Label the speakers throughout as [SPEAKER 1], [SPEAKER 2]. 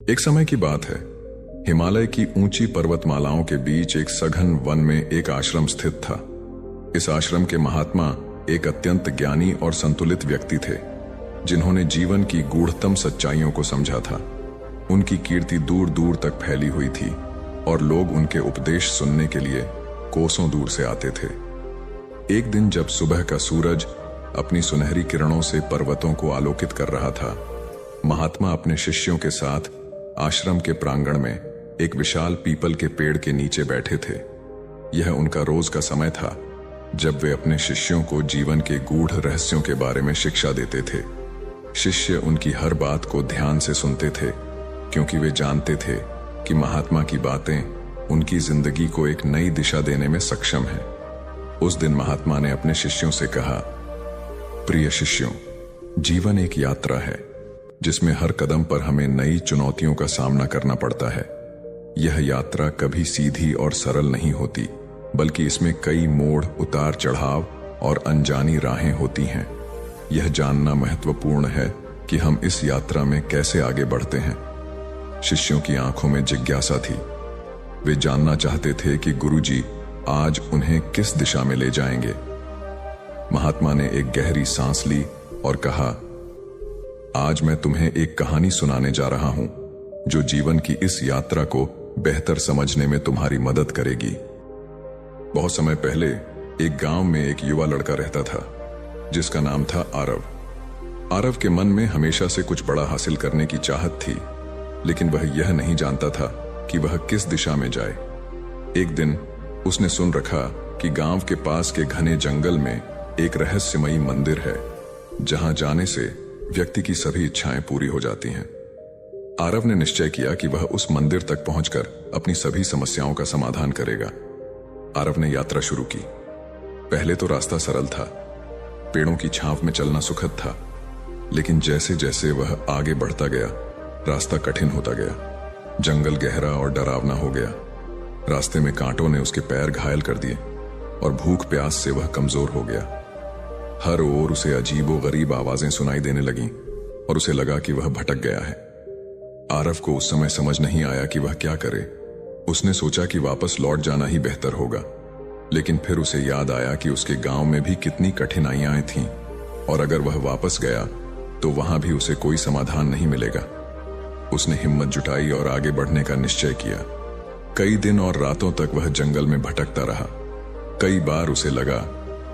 [SPEAKER 1] एक समय की बात है। हिमालय की ऊंची पर्वतमालाओं के बीच एक सघन वन में एक आश्रम स्थित था। इस आश्रम के महात्मा एक अत्यंत ज्ञानी और संतुलित व्यक्ति थे, जिन्होंने जीवन की गूढ़तम सच्चाइयों को समझा था। उनकी कीर्ति दूर दूर तक फैली हुई थी और लोग उनके उपदेश सुनने के लिए कोसों दूर से आते थे। एक दिन जब सुबह का सूरज अपनी सुनहरी किरणों से पर्वतों को आलोकित कर रहा था, महात्मा अपने शिष्यों के साथ आश्रम के प्रांगण में एक विशाल पीपल के पेड़ के नीचे बैठे थे। यह उनका रोज का समय था, जब वे अपने शिष्यों को जीवन के गूढ़ रहस्यों के बारे में शिक्षा देते थे। शिष्य उनकी हर बात को ध्यान से सुनते थे, क्योंकि वे जानते थे कि महात्मा की बातें उनकी जिंदगी को एक नई दिशा देने में सक्षम है। उस दिन महात्मा ने अपने शिष्यों से कहा, प्रिय शिष्यों, जीवन एक यात्रा है जिसमें हर कदम पर हमें नई चुनौतियों का सामना करना पड़ता है। यह यात्रा कभी सीधी और सरल नहीं होती, बल्कि इसमें कई मोड़, उतार चढ़ाव और अनजानी राहें होती हैं। यह जानना महत्वपूर्ण है कि हम इस यात्रा में कैसे आगे बढ़ते हैं। शिष्यों की आंखों में जिज्ञासा थी। वे जानना चाहते थे कि गुरुजी आज उन्हें किस दिशा में ले जाएंगे। महात्मा ने एक गहरी सांस ली और कहा, आज मैं तुम्हें एक कहानी सुनाने जा रहा हूं, जो जीवन की इस यात्रा को बेहतर समझने में तुम्हारी मदद करेगी। बहुत समय पहले एक गांव में एक युवा लड़का रहता था, जिसका नाम था आरव। आरव के मन में हमेशा से कुछ बड़ा हासिल करने की चाहत थी, लेकिन वह यह नहीं जानता था कि वह किस दिशा में जाए। एक दिन उसने सुन रखा कि गांव के पास के घने जंगल में एक रहस्यमयी मंदिर है, जहां जाने से व्यक्ति की सभी इच्छाएं पूरी हो जाती हैं। आरव ने निश्चय किया कि वह उस मंदिर तक पहुंचकर अपनी सभी समस्याओं का समाधान करेगा। आरव ने यात्रा शुरू की। पहले तो रास्ता सरल था, पेड़ों की छांव में चलना सुखद था, लेकिन जैसे जैसे वह आगे बढ़ता गया, रास्ता कठिन होता गया। जंगल गहरा और डरावना हो गया। रास्ते में कांटों ने उसके पैर घायल कर दिए और भूख प्यास से वह कमजोर हो गया। हर ओर उसे अजीबोगरीब आवाजें सुनाई देने लगीं और उसे लगा कि वह भटक गया है। आरव को उस समय समझ नहीं आया कि वह क्या करे। उसने सोचा कि वापस लौट जाना ही बेहतर होगा, लेकिन फिर उसे याद आया कि उसके गांव में भी कितनी कठिनाइयां थीं, और अगर वह वापस गया तो वहां भी उसे कोई समाधान नहीं मिलेगा। उसने हिम्मत जुटाई और आगे बढ़ने का निश्चय किया। कई दिन और रातों तक वह जंगल में भटकता रहा। कई बार उसे लगा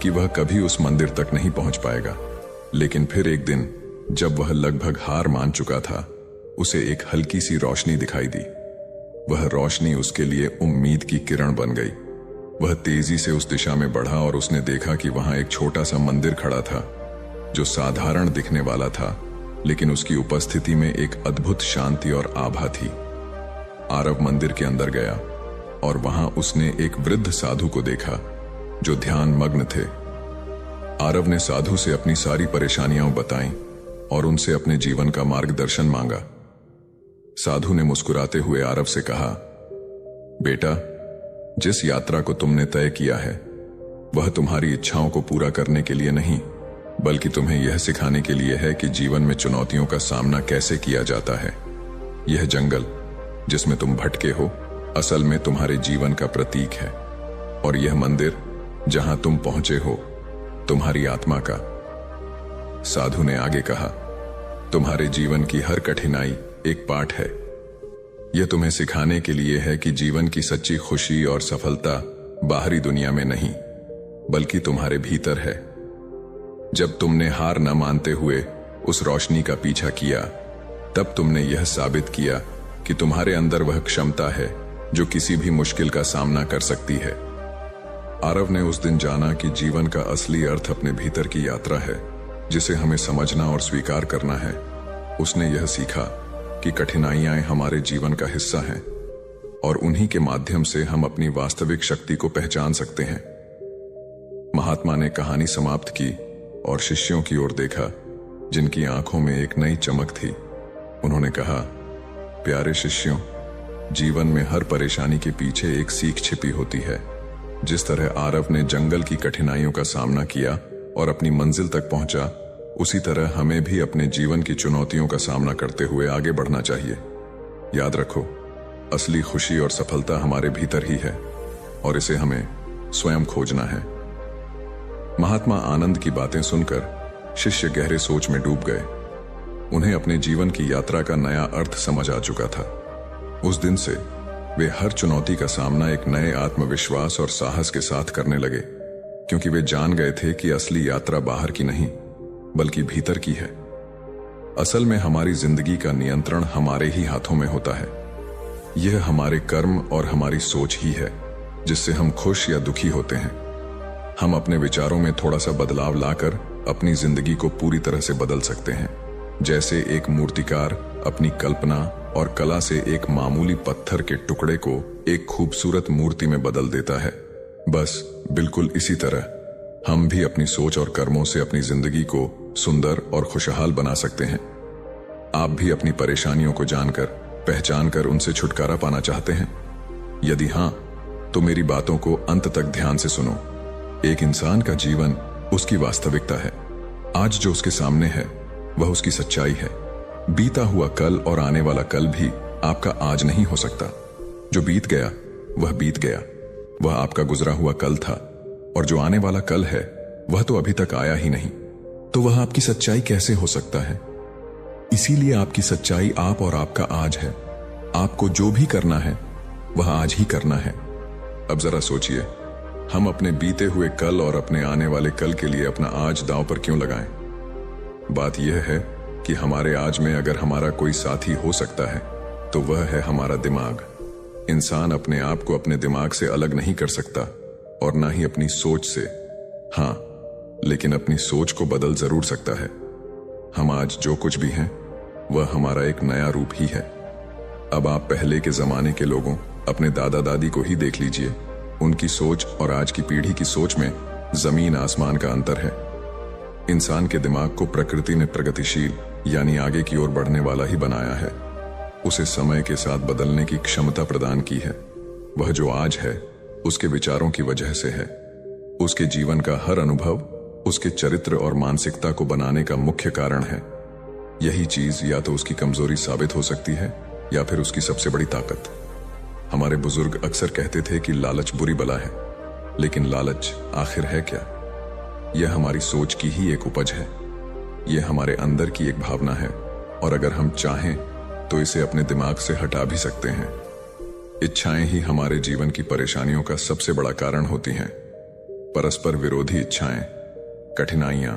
[SPEAKER 1] कि वह कभी उस मंदिर तक नहीं पहुंच पाएगा, लेकिन फिर एक दिन जब वह लगभग हार मान चुका था, उसे एक हल्की सी रोशनी दिखाई दी। वह रोशनी उसके लिए उम्मीद की किरण बन गई। वह तेजी से उस दिशा में बढ़ा और उसने देखा कि वहां एक छोटा सा मंदिर खड़ा था, जो साधारण दिखने वाला था, लेकिन उसकी उपस्थिति में एक अद्भुत शांति और आभा थी। आरव मंदिर के अंदर गया और वहां उसने एक वृद्ध साधु को देखा, जो ध्यान मग्न थे। आरव ने साधु से अपनी सारी परेशानियां बताईं और उनसे अपने जीवन का मार्गदर्शन मांगा। साधु ने मुस्कुराते हुए आरव से कहा, बेटा, जिस यात्रा को तुमने तय किया है, वह तुम्हारी इच्छाओं को पूरा करने के लिए नहीं, बल्कि तुम्हें यह सिखाने के लिए है कि जीवन में चुनौतियों का सामना कैसे किया जाता है। यह जंगल जिसमें तुम भटके हो, असल में तुम्हारे जीवन का प्रतीक है, और यह मंदिर जहां तुम पहुंचे हो, तुम्हारी आत्मा का। साधु ने आगे कहा, तुम्हारे जीवन की हर कठिनाई एक पाठ है। यह तुम्हें सिखाने के लिए है कि जीवन की सच्ची खुशी और सफलता बाहरी दुनिया में नहीं, बल्कि तुम्हारे भीतर है। जब तुमने हार न मानते हुए उस रोशनी का पीछा किया, तब तुमने यह साबित किया कि तुम्हारे अंदर वह क्षमता है जो किसी भी मुश्किल का सामना कर सकती है। आरव ने उस दिन जाना कि जीवन का असली अर्थ अपने भीतर की यात्रा है, जिसे हमें समझना और स्वीकार करना है। उसने यह सीखा कि कठिनाइयां हमारे जीवन का हिस्सा हैं, और उन्हीं के माध्यम से हम अपनी वास्तविक शक्ति को पहचान सकते हैं। महात्मा ने कहानी समाप्त की और शिष्यों की ओर देखा, जिनकी आंखों में एक नई चमक थी। उन्होंने कहा, प्यारे शिष्यों, जीवन में हर परेशानी के पीछे एक सीख छिपी होती है। जिस तरह आरव ने जंगल की कठिनाइयों का सामना किया और अपनी मंजिल तक पहुंचा, उसी तरह हमें भी अपने जीवन की चुनौतियों का सामना करते हुए आगे बढ़ना चाहिए। याद रखो, असली खुशी और सफलता हमारे भीतर ही है और इसे हमें स्वयं खोजना है। महात्मा आनंद की बातें सुनकर शिष्य गहरे सोच में डूब गए। उन्हें अपने जीवन की यात्रा का नया अर्थ समझ आ चुका था। उस दिन से वे हर चुनौती का सामना एक नए आत्मविश्वास और साहस के साथ करने लगे, क्योंकि वे जान गए थे कि असली यात्रा बाहर की नहीं बल्कि भीतर की है। असल में हमारी जिंदगी का नियंत्रण हमारे ही हाथों में होता है। यह हमारे कर्म और हमारी सोच ही है जिससे हम खुश या दुखी होते हैं। हम अपने विचारों में थोड़ा सा बदलाव लाकर अपनी जिंदगी को पूरी तरह से बदल सकते हैं। जैसे एक मूर्तिकार अपनी कल्पना और कला से एक मामूली पत्थर के टुकड़े को एक खूबसूरत मूर्ति में बदल देता है। बस बिल्कुल इसी तरह हम भी अपनी सोच और कर्मों से अपनी जिंदगी को सुंदर और खुशहाल बना सकते हैं। आप भी अपनी परेशानियों को जानकर, पहचान कर उनसे छुटकारा पाना चाहते हैं? यदि हां, तो मेरी बातों को अंत तक ध्यान से सुनो। एक इंसान का जीवन उसकी वास्तविकता है। आज जो उसके सामने है वह उसकी सच्चाई है। बीता हुआ कल और आने वाला कल भी आपका आज नहीं हो सकता। जो बीत गया वह बीत गया, वह आपका गुजरा हुआ कल था, और जो आने वाला कल है वह तो अभी तक आया ही नहीं। तो वह आपकी सच्चाई कैसे हो सकता है? इसीलिए आपकी सच्चाई आप और आपका आज है। आपको जो भी करना है वह आज ही करना है। अब जरा सोचिए, हम अपने बीते हुए कल और अपने आने वाले कल के लिए अपना आज दांव पर क्यों लगाएं? बात यह है कि हमारे आज में अगर हमारा कोई साथी हो सकता है तो वह है हमारा दिमाग। इंसान अपने आप को अपने दिमाग से अलग नहीं कर सकता और ना ही अपनी सोच से। हाँ, लेकिन अपनी सोच को बदल जरूर सकता है। हम आज जो कुछ भी हैं वह हमारा एक नया रूप ही है। अब आप पहले के जमाने के लोगों, अपने दादा दादी को ही देख लीजिए। उनकी सोच और आज की पीढ़ी की सोच में जमीन आसमान का अंतर है। इंसान के दिमाग को प्रकृति ने प्रगतिशील यानी आगे की ओर बढ़ने वाला ही बनाया है। उसे समय के साथ बदलने की क्षमता प्रदान की है। वह जो आज है उसके विचारों की वजह से है। उसके जीवन का हर अनुभव उसके चरित्र और मानसिकता को बनाने का मुख्य कारण है। यही चीज या तो उसकी कमजोरी साबित हो सकती है या फिर उसकी सबसे बड़ी ताकत। हमारे बुजुर्ग अक्सर कहते थे कि लालच बुरी बला है, लेकिन लालच आखिर है क्या? यह हमारी सोच की ही एक उपज है। यह हमारे अंदर की एक भावना है और अगर हम चाहें तो इसे अपने दिमाग से हटा भी सकते हैं। इच्छाएं ही हमारे जीवन की परेशानियों का सबसे बड़ा कारण होती हैं। परस्पर विरोधी इच्छाएं कठिनाइयां,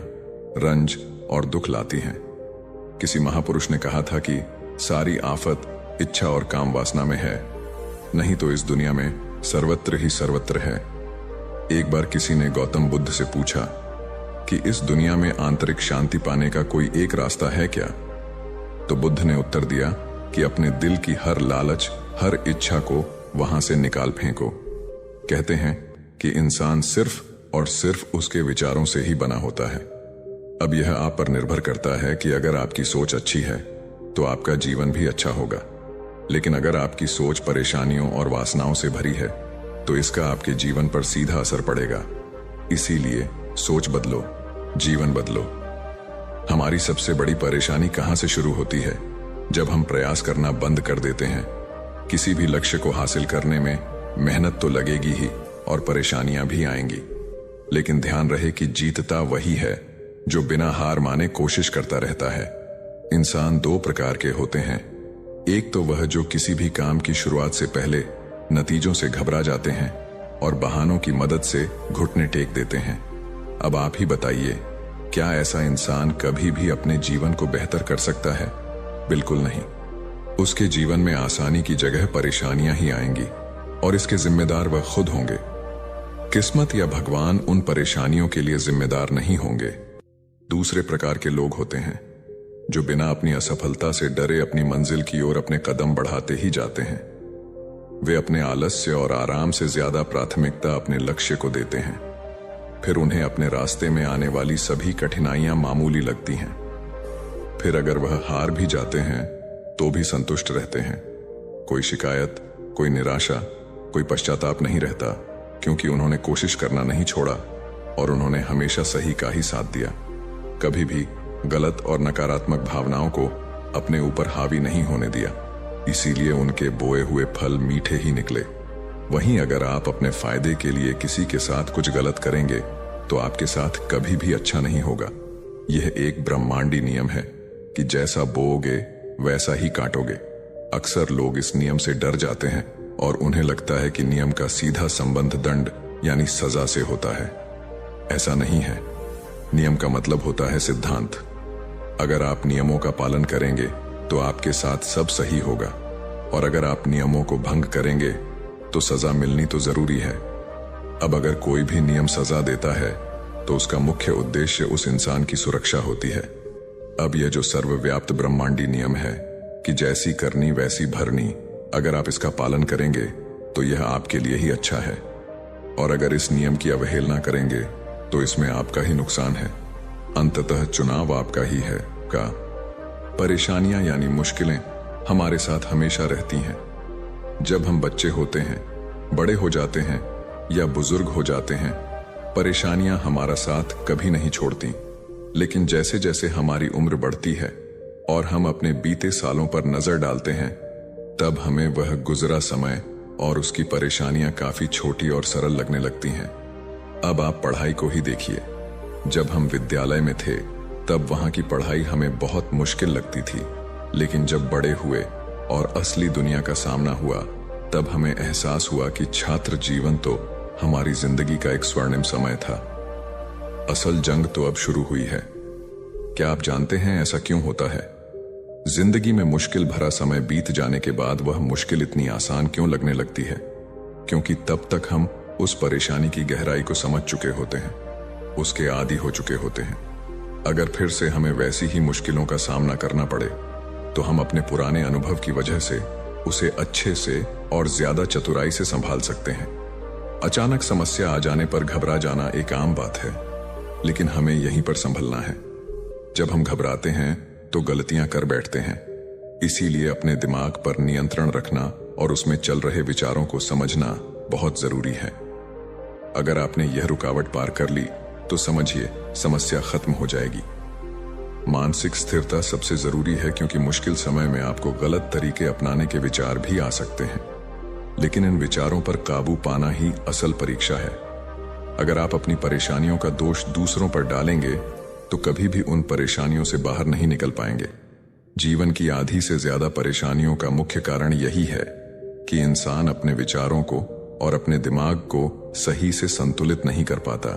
[SPEAKER 1] रंज और दुख लाती हैं। किसी महापुरुष ने कहा था कि सारी आफत इच्छा और काम वासना में है, नहीं तो इस दुनिया में सर्वत्र ही सर्वत्र है। एक बार किसी ने गौतम बुद्ध से पूछा कि इस दुनिया में आंतरिक शांति पाने का कोई एक रास्ता है क्या? तो बुद्ध ने उत्तर दिया कि अपने दिल की हर लालच, हर इच्छा को वहां से निकाल फेंको। कहते हैं कि इंसान सिर्फ और सिर्फ उसके विचारों से ही बना होता है। अब यह आप पर निर्भर करता है कि अगर आपकी सोच अच्छी है तो आपका जीवन भी अच्छा होगा, लेकिन अगर आपकी सोच परेशानियों और वासनाओं से भरी है तो इसका आपके जीवन पर सीधा असर पड़ेगा। इसीलिए सोच बदलो, जीवन बदलो। हमारी सबसे बड़ी परेशानी कहां से शुरू होती है? जब हम प्रयास करना बंद कर देते हैं। किसी भी लक्ष्य को हासिल करने में मेहनत तो लगेगी ही और परेशानियां भी आएंगी, लेकिन ध्यान रहे कि जीतता वही है जो बिना हार माने कोशिश करता रहता है। इंसान दो प्रकार के होते हैं। एक तो वह जो किसी भी काम की शुरुआत से पहले नतीजों से घबरा जाते हैं और बहानों की मदद से घुटने टेक देते हैं। अब आप ही बताइए, क्या ऐसा इंसान कभी भी अपने जीवन को बेहतर कर सकता है? बिल्कुल नहीं। उसके जीवन में आसानी की जगह परेशानियां ही आएंगी और इसके जिम्मेदार वह खुद होंगे। किस्मत या भगवान उन परेशानियों के लिए जिम्मेदार नहीं होंगे। दूसरे प्रकार के लोग होते हैं जो बिना अपनी असफलता से डरे अपनी मंजिल की ओर अपने कदम बढ़ाते ही जाते हैं। वे अपने आलस्य और आराम से ज्यादा प्राथमिकता अपने लक्ष्य को देते हैं। फिर उन्हें अपने रास्ते में आने वाली सभी कठिनाइयां मामूली लगती हैं। फिर अगर वह हार भी जाते हैं तो भी संतुष्ट रहते हैं। कोई शिकायत, कोई निराशा, कोई पश्चाताप नहीं रहता, क्योंकि उन्होंने कोशिश करना नहीं छोड़ा और उन्होंने हमेशा सही का ही साथ दिया। कभी भी गलत और नकारात्मक भावनाओं को अपने ऊपर हावी नहीं होने दिया। इसीलिए उनके बोए हुए फल मीठे ही निकले। वहीं अगर आप अपने फायदे के लिए किसी के साथ कुछ गलत करेंगे तो आपके साथ कभी भी अच्छा नहीं होगा। यह एक ब्रह्मांडी नियम है कि जैसा बोओगे वैसा ही काटोगे। अक्सर लोग इस नियम से डर जाते हैं और उन्हें लगता है कि नियम का सीधा संबंध दंड यानी सजा से होता है। ऐसा नहीं है। नियम का मतलब होता है सिद्धांत। अगर आप नियमों का पालन करेंगे तो आपके साथ सब सही होगा, और अगर आप नियमों को भंग करेंगे तो सजा मिलनी तो जरूरी है। अब अगर कोई भी नियम सजा देता है तो उसका मुख्य उद्देश्य उस इंसान की सुरक्षा होती है। अब यह जो सर्वव्याप्त ब्रह्मांडी नियम है कि जैसी करनी वैसी भरनी, अगर आप इसका पालन करेंगे तो यह आपके लिए ही अच्छा है, और अगर इस नियम की अवहेलना करेंगे तो इसमें आपका ही नुकसान है। अंततः चुनाव आपका ही है। परेशानियां यानी मुश्किलें हमारे साथ हमेशा रहती हैं। जब हम बच्चे होते हैं, बड़े हो जाते हैं या बुजुर्ग हो जाते हैं, परेशानियां हमारा साथ कभी नहीं छोड़ती। लेकिन जैसे जैसे हमारी उम्र बढ़ती है और हम अपने बीते सालों पर नजर डालते हैं, तब हमें वह गुजरा समय और उसकी परेशानियां काफी छोटी और सरल लगने लगती हैं। अब आप पढ़ाई को ही देखिए। जब हम विद्यालय में थे तब वहां की पढ़ाई हमें बहुत मुश्किल लगती थी, लेकिन जब बड़े हुए और असली दुनिया का सामना हुआ तब हमें एहसास हुआ कि छात्र जीवन तो हमारी जिंदगी का एक स्वर्णिम समय था। असल जंग तो अब शुरू हुई है। क्या आप जानते हैं ऐसा क्यों होता है? जिंदगी में मुश्किल भरा समय बीत जाने के बाद वह मुश्किल इतनी आसान क्यों लगने लगती है? क्योंकि तब तक हम उस परेशानी की गहराई को समझ चुके होते हैं, उसके आदी हो चुके होते हैं। अगर फिर से हमें वैसी ही मुश्किलों का सामना करना पड़े तो हम अपने पुराने अनुभव की वजह से उसे अच्छे से और ज्यादा चतुराई से संभाल सकते हैं। अचानक समस्या आ जाने पर घबरा जाना एक आम बात है, लेकिन हमें यहीं पर संभलना है। जब हम घबराते हैं तो गलतियां कर बैठते हैं। इसीलिए अपने दिमाग पर नियंत्रण रखना और उसमें चल रहे विचारों को समझना बहुत जरूरी है। अगर आपने यह रुकावट पार कर ली तो समझिए समस्या खत्म हो जाएगी। मानसिक स्थिरता सबसे जरूरी है, क्योंकि मुश्किल समय में आपको गलत तरीके अपनाने के विचार भी आ सकते हैं, लेकिन इन विचारों पर काबू पाना ही असल परीक्षा है। अगर आप अपनी परेशानियों का दोष दूसरों पर डालेंगे तो कभी भी उन परेशानियों से बाहर नहीं निकल पाएंगे। जीवन की आधी से ज्यादा परेशानियों का मुख्य कारण यही है कि इंसान अपने विचारों को और अपने दिमाग को सही से संतुलित नहीं कर पाता।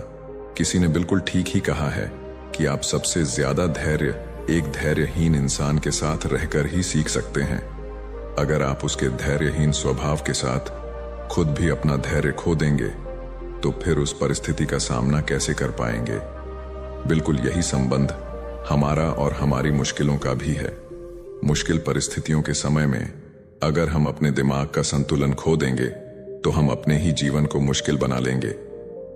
[SPEAKER 1] किसी ने बिल्कुल ठीक ही कहा है कि आप सबसे ज्यादा धैर्य एक धैर्यहीन इंसान के साथ रहकर ही सीख सकते हैं। अगर आप उसके धैर्यहीन स्वभाव के साथ खुद भी अपना धैर्य खो देंगे तो फिर उस परिस्थिति का सामना कैसे कर पाएंगे? बिल्कुल यही संबंध हमारा और हमारी मुश्किलों का भी है। मुश्किल परिस्थितियों के समय में अगर हम अपने दिमाग का संतुलन खो देंगे तो हम अपने ही जीवन को मुश्किल बना लेंगे।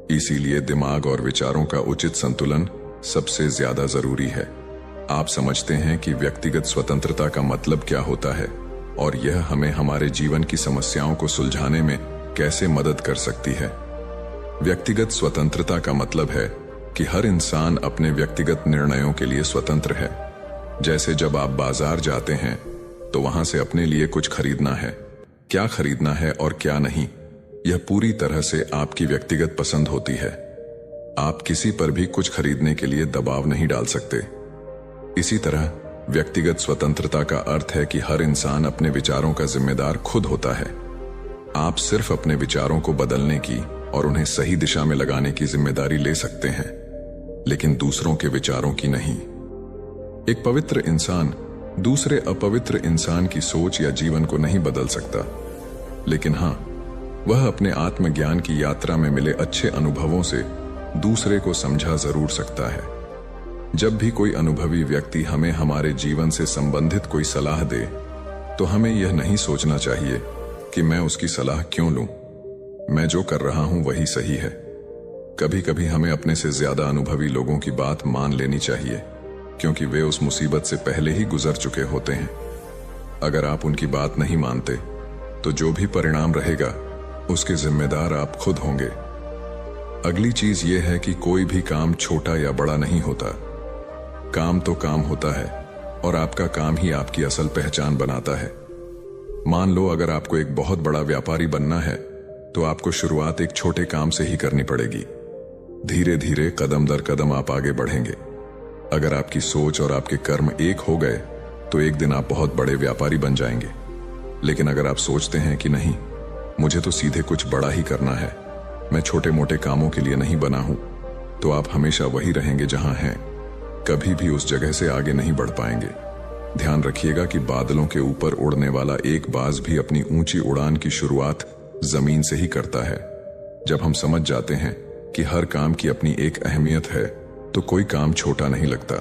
[SPEAKER 1] इसीलिए दिमाग और विचारों का उचित संतुलन सबसे ज्यादा जरूरी है। आप समझते हैं कि व्यक्तिगत स्वतंत्रता का मतलब क्या होता है और यह हमें हमारे जीवन की समस्याओं को सुलझाने में कैसे मदद कर सकती है? व्यक्तिगत स्वतंत्रता का मतलब है कि हर इंसान अपने व्यक्तिगत निर्णयों के लिए स्वतंत्र है। जैसे जब आप बाजार जाते हैं तो वहां से अपने लिए कुछ खरीदना है। क्या खरीदना है और क्या नहीं, यह पूरी तरह से आपकी व्यक्तिगत पसंद होती है। आप किसी पर भी कुछ खरीदने के लिए दबाव नहीं डाल सकते। इसी तरह व्यक्तिगत स्वतंत्रता का अर्थ है कि हर इंसान अपने विचारों का जिम्मेदार खुद होता है। आप सिर्फ अपने विचारों को बदलने की और उन्हें सही दिशा में लगाने की जिम्मेदारी ले सकते हैं, लेकिन दूसरों के विचारों की नहीं। एक पवित्र इंसान दूसरे अपवित्र इंसान की सोच या जीवन को नहीं बदल सकता, लेकिन हाँ, वह अपने आत्मज्ञान की यात्रा में मिले अच्छे अनुभवों से दूसरे को समझा जरूर सकता है। जब भी कोई अनुभवी व्यक्ति हमें हमारे जीवन से संबंधित कोई सलाह दे तो हमें यह नहीं सोचना चाहिए कि मैं उसकी सलाह क्यों लूं, मैं जो कर रहा हूं वही सही है। कभी कभी हमें अपने से ज्यादा अनुभवी लोगों की बात मान लेनी चाहिए, क्योंकि वे उस मुसीबत से पहले ही गुजर चुके होते हैं। अगर आप उनकी बात नहीं मानते तो जो भी परिणाम रहेगा उसके जिम्मेदार आप खुद होंगे। अगली चीज यह है कि कोई भी काम छोटा या बड़ा नहीं होता। काम तो काम होता है और आपका काम ही आपकी असल पहचान बनाता है। मान लो अगर आपको एक बहुत बड़ा व्यापारी बनना है तो आपको शुरुआत एक छोटे काम से ही करनी पड़ेगी। धीरे धीरे कदम दर कदम आप आगे बढ़ेंगे। अगर आपकी सोच और आपके कर्म एक हो गए तो एक दिन आप बहुत बड़े व्यापारी बन जाएंगे। लेकिन अगर आप सोचते हैं कि नहीं, मुझे तो सीधे कुछ बड़ा ही करना है, मैं छोटे मोटे कामों के लिए नहीं बना हूं, तो आप हमेशा वही रहेंगे जहां हैं, कभी भी उस जगह से आगे नहीं बढ़ पाएंगे। ध्यान रखिएगा कि बादलों के ऊपर उड़ने वाला एक बाज भी अपनी ऊंची उड़ान की शुरुआत जमीन से ही करता है। जब हम समझ जाते हैं कि हर काम की अपनी एक अहमियत है तो कोई काम छोटा नहीं लगता।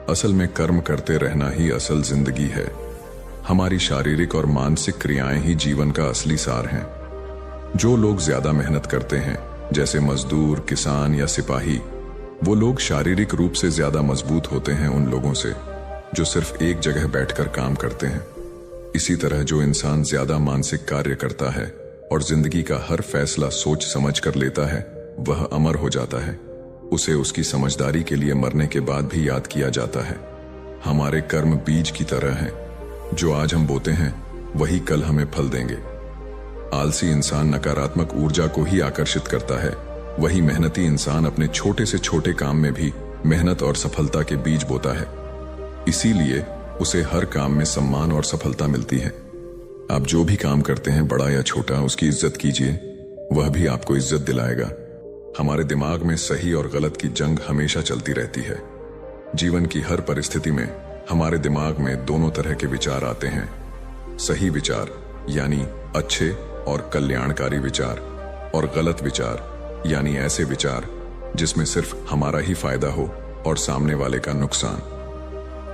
[SPEAKER 1] असल में कर्म करते रहना ही असल जिंदगी है। हमारी शारीरिक और मानसिक क्रियाएं ही जीवन का असली सार हैं। जो लोग ज्यादा मेहनत करते हैं, जैसे मजदूर, किसान या सिपाही, वो लोग शारीरिक रूप से ज्यादा मजबूत होते हैं उन लोगों से जो सिर्फ एक जगह बैठकर काम करते हैं। इसी तरह जो इंसान ज्यादा मानसिक कार्य करता है और जिंदगी का हर फैसला सोच समझ कर लेता है, वह अमर हो जाता है। उसे उसकी समझदारी के लिए मरने के बाद भी याद किया जाता है। हमारे कर्म बीज की तरह हैं, जो आज हम बोते हैं वही कल हमें फल देंगे। आलसी इंसान नकारात्मक ऊर्जा को ही आकर्षित करता है, वही मेहनती इंसान अपने छोटे से छोटे काम में भी मेहनत और सफलता के बीज बोता है। इसीलिए उसे हर काम में सम्मान और सफलता मिलती है। आप जो भी काम करते हैं, बड़ा या छोटा, उसकी इज्जत कीजिए, वह भी आपको इज्जत दिलाएगा। हमारे दिमाग में सही और गलत की जंग हमेशा चलती रहती है। जीवन की हर परिस्थिति में हमारे दिमाग में दोनों तरह के विचार आते हैं। सही विचार यानी अच्छे और कल्याणकारी विचार, और गलत विचार यानी ऐसे विचार जिसमें सिर्फ हमारा ही फायदा हो और सामने वाले का नुकसान।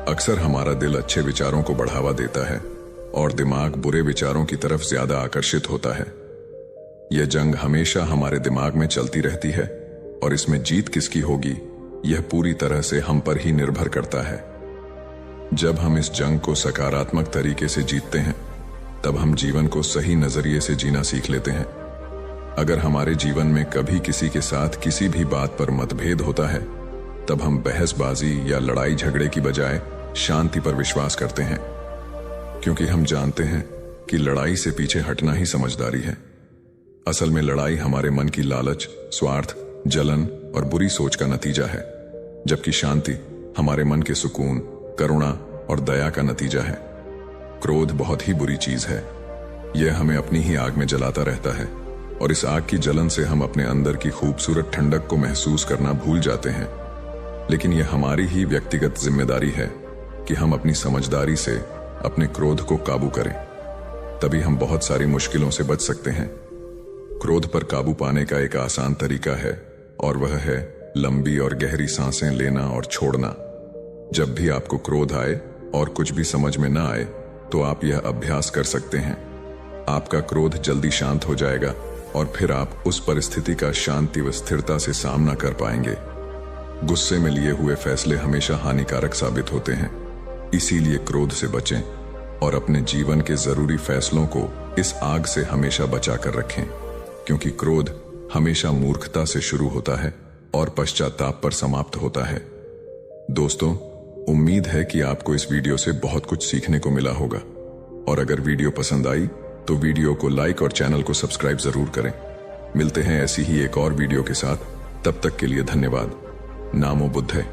[SPEAKER 1] अक्सर हमारा दिल अच्छे विचारों को बढ़ावा देता है और दिमाग बुरे विचारों की तरफ ज्यादा आकर्षित होता है। यह जंग हमेशा हमारे दिमाग में चलती रहती है और इसमें जीत किसकी होगी, यह पूरी तरह से हम पर ही निर्भर करता है। जब हम इस जंग को सकारात्मक तरीके से जीतते हैं, तब हम जीवन को सही नजरिए से जीना सीख लेते हैं। अगर हमारे जीवन में कभी किसी के साथ किसी भी बात पर मतभेद होता है, तब हम बहसबाजी या लड़ाई झगड़े की बजाय शांति पर विश्वास करते हैं, क्योंकि हम जानते हैं कि लड़ाई से पीछे हटना ही समझदारी है। असल में लड़ाई हमारे मन की लालच, स्वार्थ, जलन और बुरी सोच का नतीजा है, जबकि शांति हमारे मन के सुकून, करुणा और दया का नतीजा है। क्रोध बहुत ही बुरी चीज है। यह हमें अपनी ही आग में जलाता रहता है और इस आग की जलन से हम अपने अंदर की खूबसूरत ठंडक को महसूस करना भूल जाते हैं। लेकिन यह हमारी ही व्यक्तिगत जिम्मेदारी है कि हम अपनी समझदारी से अपने क्रोध को काबू करें। तभी हम बहुत सारी मुश्किलों से बच सकते हैं। क्रोध पर काबू पाने का एक आसान तरीका है और वह है लंबी और गहरी सांसें लेना और छोड़ना। जब भी आपको क्रोध आए और कुछ भी समझ में ना आए, तो आप यह अभ्यास कर सकते हैं। आपका क्रोध जल्दी शांत हो जाएगा और फिर आप उस परिस्थिति का शांति व स्थिरता से सामना कर पाएंगे। गुस्से में लिए हुए फैसले हमेशा हानिकारक साबित होते हैं। इसीलिए क्रोध से बचें और अपने जीवन के जरूरी फैसलों को इस आग से हमेशा बचा कर रखें, क्योंकि क्रोध हमेशा मूर्खता से शुरू होता है और पश्चाताप पर समाप्त होता है। दोस्तों, उम्मीद है कि आपको इस वीडियो से बहुत कुछ सीखने को मिला होगा, और अगर वीडियो पसंद आई तो वीडियो को लाइक और चैनल को सब्सक्राइब जरूर करें। मिलते हैं ऐसी ही एक और वीडियो के साथ, तब तक के लिए धन्यवाद। नामो बुद्ध है।